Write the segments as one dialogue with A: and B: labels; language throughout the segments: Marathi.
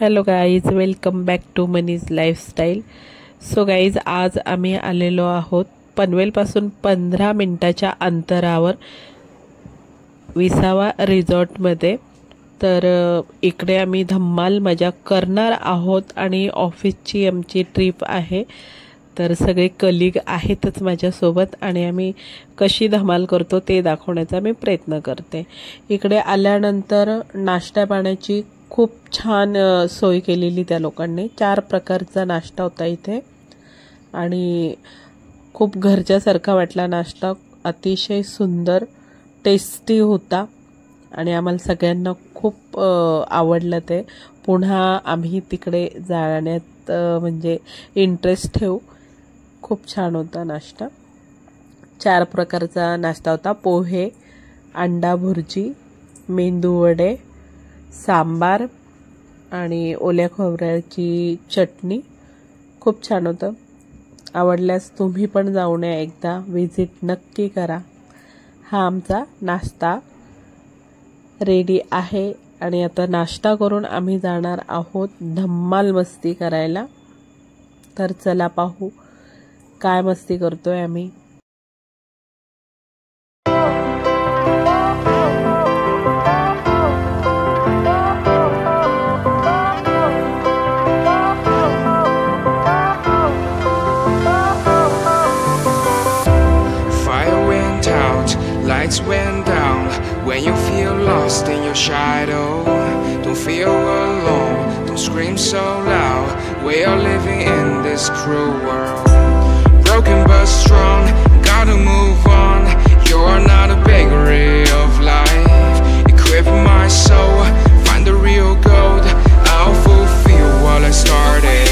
A: Hello guys, welcome back to मनीज लाईफस्टाईल। सो गाईज, आज आम्ही आलेलो आहोत पनवेलपासून 15 मिनिटाच्या अंतरावर विसावा रिसॉर्टमध्ये। तर इकडे आम्ही धम्माल मजा करणार आहोत आणि ऑफिसची आमची ट्रिप आहे। तर सगळे कलीग आहेतच माझ्यासोबत आणि आम्ही कशी धमाल करतो ते दाखवण्याचा मी प्रयत्न करते। इकडे आल्यानंतर नाश्ता पाण्याची खूप छान सोय केलेली त्या लोकांनी। 4 प्रकारचा नाश्ता होता इथे आणि खूप घरच्यासारखा वाटला नाश्ता। अतिशय सुंदर टेस्टी होता आणि आम्हाला सगळ्यांना खूप आवडलं ते। पुन्हा आम्ही तिकडे जाण्यात म्हणजे इंटरेस्ट ठेवू। खूप छान होता नाश्ता। 4 प्रकारचा नाश्ता होता। पोहे, अंडा भुर्जी, मेंदू वडे, सांबार आणि ओल्या खोबऱ्याची चटणी। खूप छान होतं। आवडल्यास तुम्ही पण जाऊन या, एकदा विजिट नक्की करा। हा आमचा नाश्ता रेडी आहे आणि आता नाश्ता करून आम्ही जाणार आहोत धम्माल मस्ती करायला। तर चला पाहू काय मस्ती करतोय आम्ही।
B: Lights went down when you feel lost in your shadow. Don't feel alone, don't scream so loud. We are living in this cruel world. Broken but strong, gotta move on. You're not a bakery of life. Equip my soul, find the real gold. I'll fulfill what I started.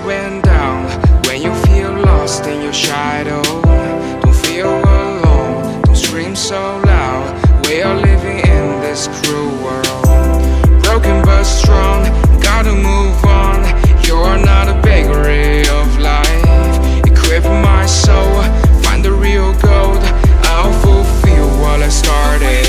B: Went down when you feel lost in your shadow. Don't feel alone, don't scream so loud. We are living in this cruel world. Broken but strong, gotta move on. You're not a bakery of life. Equip my soul, find the real gold. I'll fulfill what I started.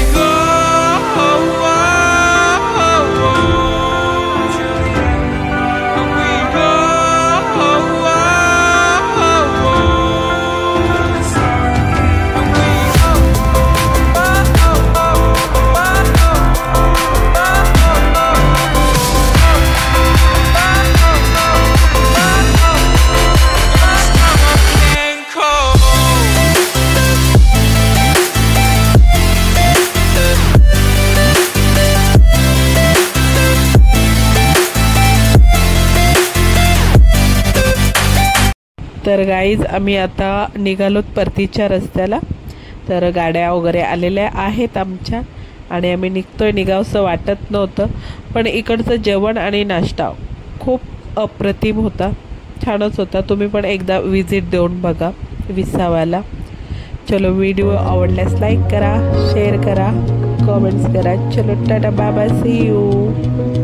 A: तर गाईज, आम्ही आता निघालोत परतीच्या रस्त्याला। तर गाड्या वगैरे आलेल्या आहेत आमच्या आणि आम्ही निघतोय। निघावसं वाटत नव्हतं, पण इकडचं जेवण आणि नाश्ता खूप अप्रतिम होता, छानच होता। तुम्ही पण एकदा विजिट देऊन बघा विसाव्याला। चलो, व्हिडिओ आवडल्यास लाईक करा, शेअर करा, कमेंट्स करा। चलो, tata, bye bye, see you.